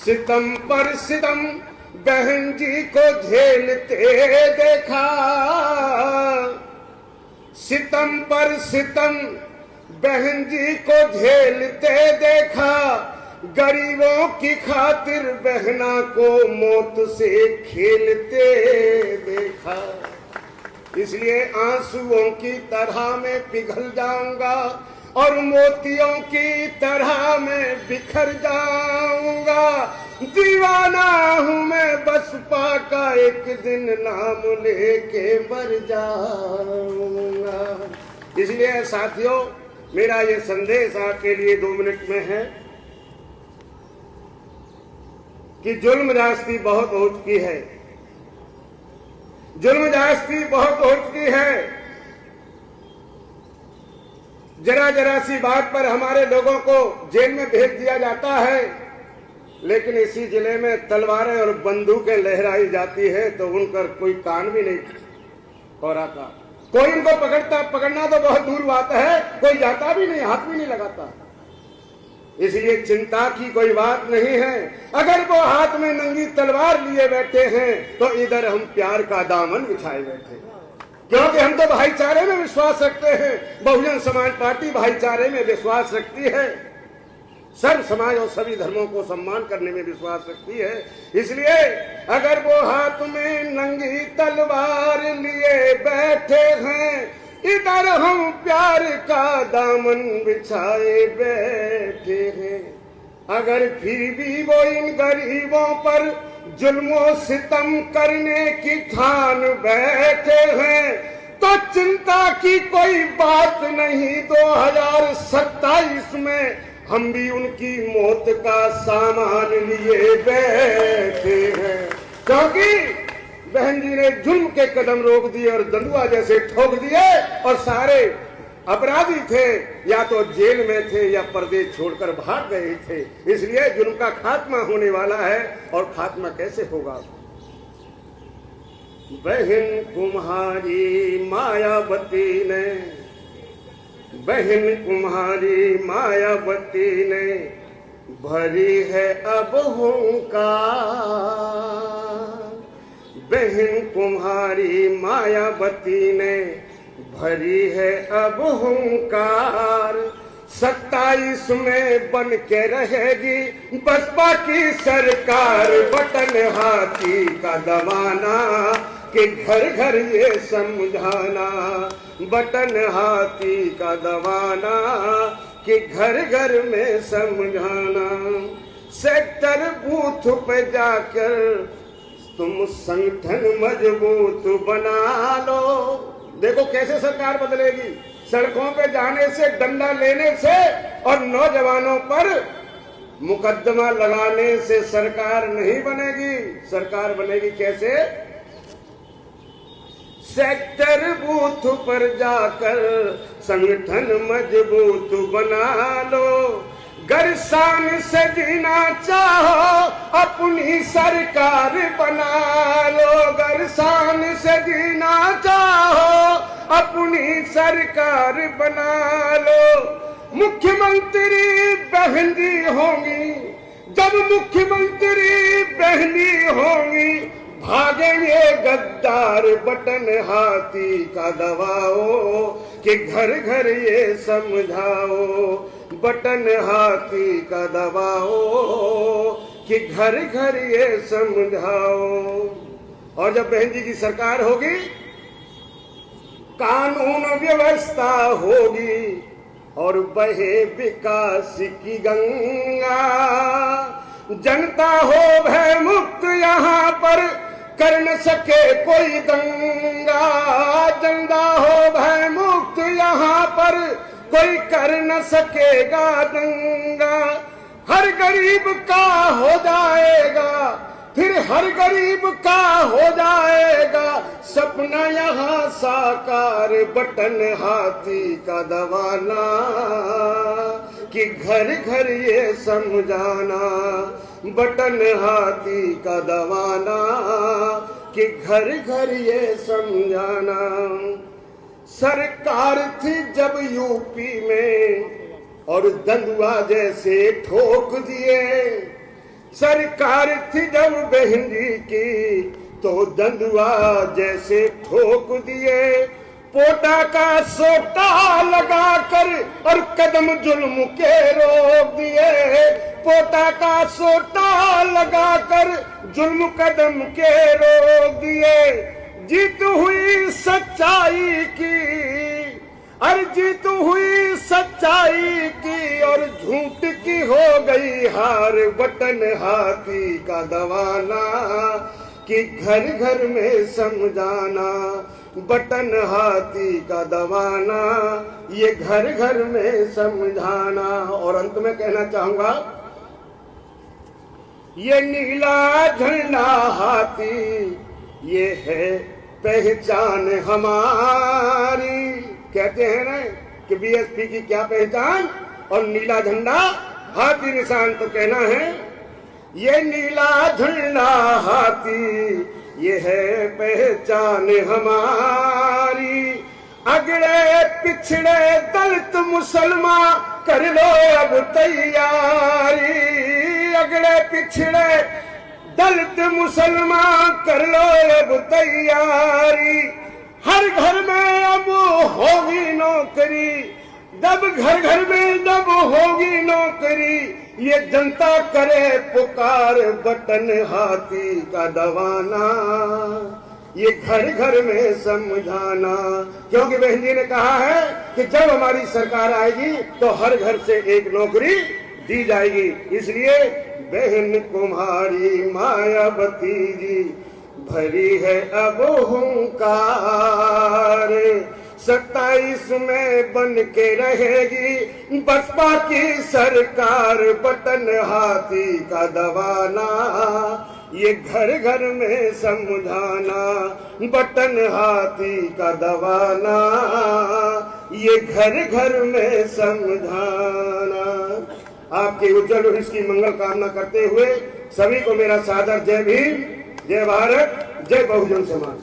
सितम पर सितम बहन जी को झेलते देखा, सितम पर सितम बहन जी को झेलते देखा, गरीबों की खातिर बहना को मौत से खेलते देखा। इसलिए आंसुओं की तरह मैं पिघल जाऊंगा और मोतियों की तरह मैं बिखर जाऊंगा। दीवाना हूं मैं बसपा का, एक दिन नाम लेके मर जाऊंगा। इसलिए साथियों, मेरा ये संदेश आपके लिए 2 मिनट में है कि जुल्म जास्ती बहुत हो चुकी है, जुल्म जास्ती बहुत हो चुकी है। जरा जरा सी बात पर हमारे लोगों को जेल में भेज दिया जाता है, लेकिन इसी जिले में तलवारें और बंदूकें लहराई जाती है तो उनका कोई कान भी नहीं हो रहा था। कोई उनको पकड़ना तो बहुत दूर बात है, कोई जाता भी नहीं, हाथ भी नहीं लगाता। इसलिए चिंता की कोई बात नहीं है। अगर वो हाथ में नंगी तलवार लिए बैठे हैं तो इधर हम प्यार का दामन बिछाए बैठे, क्योंकि हम तो भाईचारे में विश्वास रखते हैं। बहुजन समाज पार्टी भाईचारे में विश्वास रखती है, सर्व समाज और सभी धर्मों को सम्मान करने में विश्वास रखती है। इसलिए अगर वो हाथ में नंगी तलवार लिए बैठे हैं, इधर हम प्यार का दामन बिछाए बैठे हैं। अगर फिर भी वो इन गरीबों पर जुल्मों सितम करने की ठान बैठे हैं तो चिंता की कोई बात नहीं। 2027 में हम भी उनकी मौत का सामान लिए बैठे हैं, क्योंकि बहन जी ने जुल्म के कदम रोक दिए और दंडुआ जैसे ठोक दिए, और सारे अपराधी थे या तो जेल में थे या परदेश छोड़कर भाग गए थे। इसलिए जुल्म का खात्मा होने वाला है, और खात्मा कैसे होगा? बहन तुम्हारी मायावती ने, बहन तुम्हारी मायावती ने भरी है अब हुंकार, बहन तुम्हारी मायावती ने भरी है अब हुंकार। 27 में बन के रहेगी बसपा की सरकार, बटन हाथी का दबाना कि घर घर ये समझाना, बटन हाथी का दबाना कि घर घर में समझाना। सेक्टर बूथ पे जाकर तुम संगठन मजबूत बना लो। देखो कैसे सरकार बदलेगी, सड़कों पे जाने से, डंडा लेने से और नौजवानों पर मुकदमा लगाने से सरकार नहीं बनेगी। सरकार बनेगी कैसे? सेक्टर बूथ पर जाकर संगठन मजबूत बना लो। गरसान से जीना चाहो अपनी सरकार बना लो, गरसान से जीना चाहो अपनी सरकार बना लो। मुख्यमंत्री बहन जी होंगी, जब मुख्यमंत्री बहनी होंगी, भागेंगे गद्दार बटन हाथी का दबाओ कि घर घर ये समझाओ, बटन हाथी का दबाओ कि घर घर ये समझाओ। और जब बहन जी की सरकार होगी, कानून व्यवस्था होगी और बहे विकास की गंगा। जनता हो भय मुक्त यहाँ पर, कर न सके कोई दंगा। जनता हो भय मुक्त यहाँ पर, कोई कर न सकेगा दंगा। हर गरीब का हो जाएगा, फिर हर गरीब का हो जाएगा सपना यहाँ साकार, बटन हाथी का दबाना कि घर घर ये समझाना, बटन हाथी का दबाना कि घर घर ये समझाना। सरकार थी जब यूपी में और दंडुआ जैसे ठोक दिए, सरकार थी जब बहन जी की तो दंडुआ जैसे ठोक दिए, पोटा का सोटा लगाकर और कदम जुल्म के रोक दिए, पोटा का सोटा लगाकर जुल्म कदम के रोक दिए। जीत हुई सच्चाई की, अरे जीत हुई सच्चाई की और झूठ की हो गई हार, बटन हाथी का दवाना कि घर घर में समझाना, बटन हाथी का दबाना ये घर घर में समझाना। और अंत में कहना चाहूंगा, ये नीला झंडा हाथी ये है पहचान हमारी। कहते हैं ना कि बीएसपी की क्या पहचान, और नीला झंडा हाथी निशान। तो कहना है ये नीला झंडा हाथी ये है पहचान हमारी। अगड़े पिछड़े दलित मुसलमान कर लो अब तैयारी, अगड़े पिछड़े दलित मुसलमान कर लो अब तैयारी। हर घर में अब होगी नौकरी, जब घर घर में जब होगी नौकरी, ये जनता करे पुकार, बटन हाथी का दबाना ये घर घर में समझाना। क्योंकि बहन जी ने कहा है कि जब हमारी सरकार आएगी तो हर घर से एक नौकरी दी जाएगी। इसलिए बहन कुम्हारी मायावती जी भरी है अब हुंकार, 27 में बन के रहेगी बसपा की सरकार, बटन हाथी का दबाना ये घर घर में समझाना, बटन हाथी का दबाना ये घर घर में समझाना। आपके उज्जवल भविष्य की मंगल कामना करते हुए सभी को मेरा सादर जय भीम, जय भारत, जय बहुजन समाज।